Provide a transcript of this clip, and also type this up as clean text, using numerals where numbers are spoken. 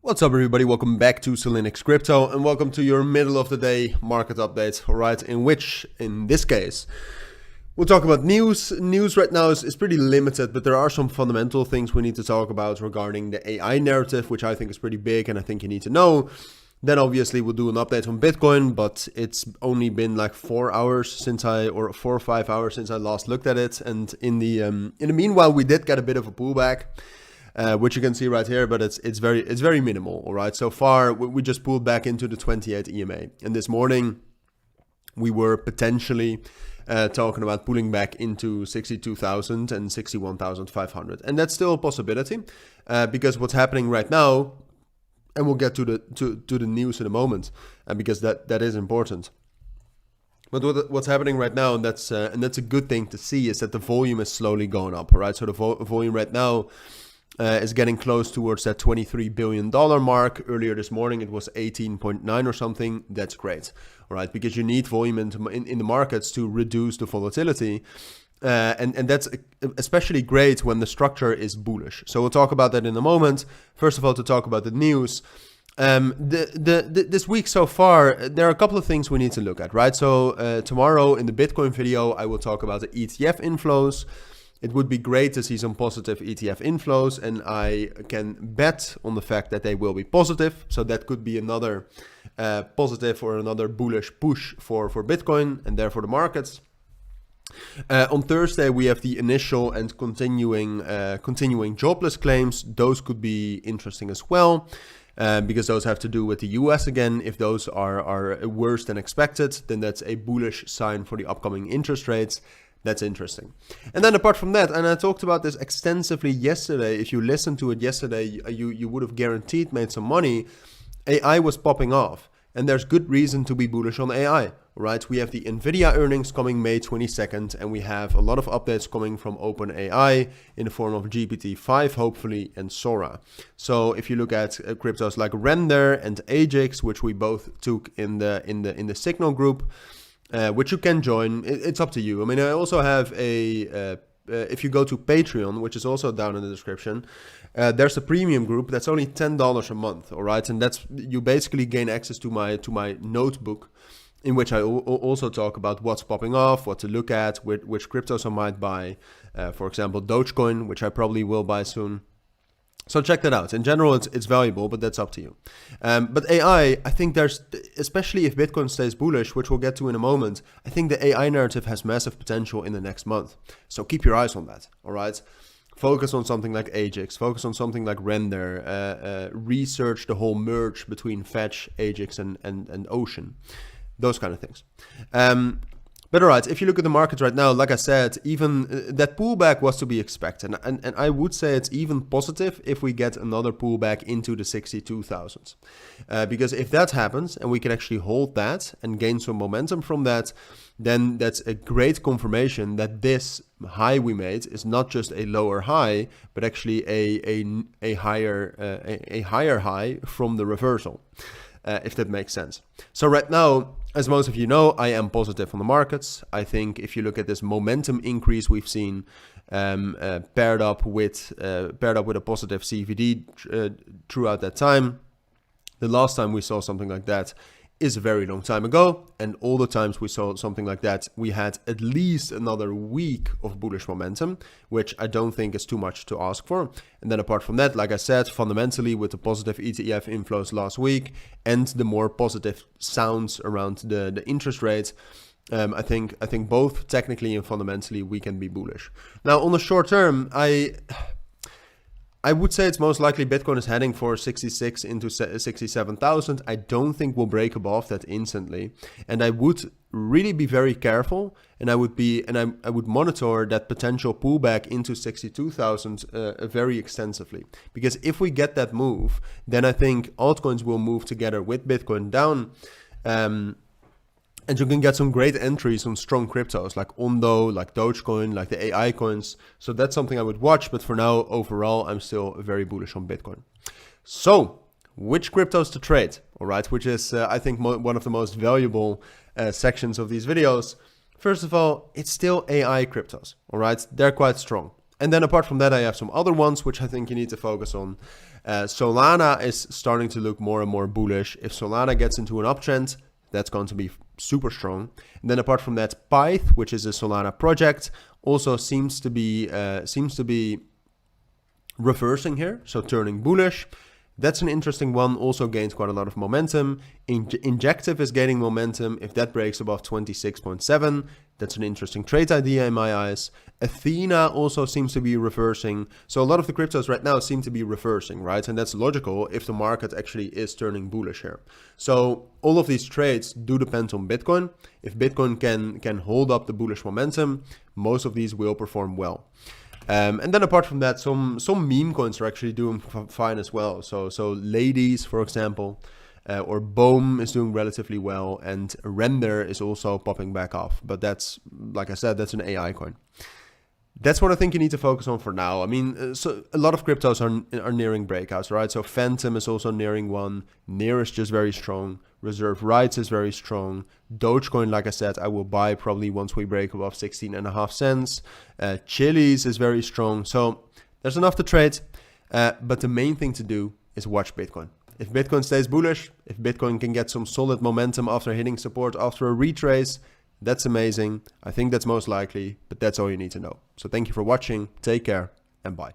What's up everybody, welcome back to Cilinix Crypto and welcome to your middle of the day market update, alright, in which, in this case, we'll talk about news. News right now is pretty limited, but there are some fundamental things we need to talk about regarding the AI narrative, which I think is pretty big and I think you need to know. Then obviously we'll do an update on Bitcoin, but it's only been like 4 hours since or 4 or 5 hours since I last looked at it, and in the meanwhile we did get a bit of a pullback. Which you can see right here, but it's very minimal. All right, so far we just pulled back into the 28 EMA, and this morning we were potentially talking about pulling back into 62,000 and 61,500, and that's still a possibility because what's happening right now, and we'll get to the news in a moment, because that is important. But what's happening right now, and that's a good thing to see, is that the volume is slowly going up. All right, so the volume right now is getting close towards that $23 billion mark. Earlier this morning it was 18.9 or something. That's great, all right, because you need volume in the markets to reduce the volatility, and that's especially great when the structure is bullish. So we'll talk about that in a moment. First of all, to talk about the news. This week so far, there are a couple of things we need to look at, right? So tomorrow in the Bitcoin video, I will talk about the ETF inflows. It would be great to see some positive ETF inflows, and I can bet on the fact that they will be positive. So that could be another positive or another bullish push for Bitcoin and therefore the markets. On Thursday, we have the initial and continuing jobless claims. Those could be interesting as well, because those have to do with the US again. If those are worse than expected, then that's a bullish sign for the upcoming interest rates. That's interesting. And then apart from that, and I talked about this extensively yesterday, if you listened to it yesterday, you would have guaranteed made some money. AI was popping off, and there's good reason to be bullish on AI, right? We have the NVIDIA earnings coming May 22nd, and we have a lot of updates coming from OpenAI in the form of GPT-5, hopefully, and Sora. So if you look at cryptos like Render and Ajax, which we both took in the Signal group, which you can join, it's up to you. I mean, I also have if you go to Patreon, which is also down in the description, there's a premium group that's only $10 a month, all right? And that's, you basically gain access to my notebook, in which I also talk about what's popping off, what to look at, which cryptos I might buy, for example, Dogecoin, which I probably will buy soon. So check that out. In general, it's valuable, but that's up to you. But AI, I think there's, especially if Bitcoin stays bullish, which we'll get to in a moment, I think the AI narrative has massive potential in the next month. So keep your eyes on that, all right? Focus on something like Ajax, focus on something like Render, research the whole merge between Fetch, Ajax, and Ocean, those kind of things. But all right, if you look at the market right now, like I said, even that pullback was to be expected. And I would say it's even positive if we get another pullback into the 62,000s. Because if that happens and we can actually hold that and gain some momentum from that, then that's a great confirmation that this high we made is not just a lower high, but actually a higher high from the reversal. If that makes sense. So right now, as most of you know, I am positive on the markets. I think if you look at this momentum increase we've seen, paired up with a positive CVD throughout that time, the last time we saw something like that is a very long time ago, and all the times we saw something like that, we had at least another week of bullish momentum, which I don't think is too much to ask for. And then apart from that, like I said, fundamentally with the positive ETF inflows last week and the more positive sounds around the interest rates, I think both technically and fundamentally we can be bullish. Now on the short term, I would say it's most likely Bitcoin is heading for 66 into 67,000. I don't think we'll break above that instantly. And I would really be very careful, and I would monitor that potential pullback into 62,000 very extensively. Because if we get that move, then I think altcoins will move together with Bitcoin down. And you can get some great entries on strong cryptos like Ondo, like Dogecoin, like the AI coins. So that's something I would watch. But for now, overall, I'm still very bullish on Bitcoin. So which cryptos to trade? All right, which is, I think, one of the most valuable sections of these videos. First of all, it's still AI cryptos. All right, they're quite strong. And then apart from that, I have some other ones which I think you need to focus on. Solana is starting to look more and more bullish. If Solana gets into an uptrend, that's going to be super strong. And then apart from that, Pyth, which is a Solana project, also seems to be reversing here, so turning bullish. That's an interesting one, also gains quite a lot of momentum. Injective is gaining momentum. If that breaks above 26.7, that's an interesting trade idea in my eyes. Athena also seems to be reversing. So a lot of the cryptos right now seem to be reversing, right? And that's logical if the market actually is turning bullish here. So all of these trades do depend on Bitcoin. If Bitcoin can hold up the bullish momentum, most of these will perform well. And then apart from that, some meme coins are actually doing fine as well. So Ladies, for example, or Bohm is doing relatively well, and Render is also popping back off. But that's, like I said, that's an AI coin. That's what I think you need to focus on for now. I mean, so a lot of cryptos are nearing breakouts, right? So Phantom is also nearing one. Near is just very strong. Reserve Rights is very strong. Dogecoin, like I said, I will buy probably once we break above 16.5 cents. Chiliz is very strong. So there's enough to trade. But the main thing to do is watch Bitcoin. If Bitcoin stays bullish, if Bitcoin can get some solid momentum after hitting support after a retrace, that's amazing. I think that's most likely, but that's all you need to know. So thank you for watching. Take care and bye.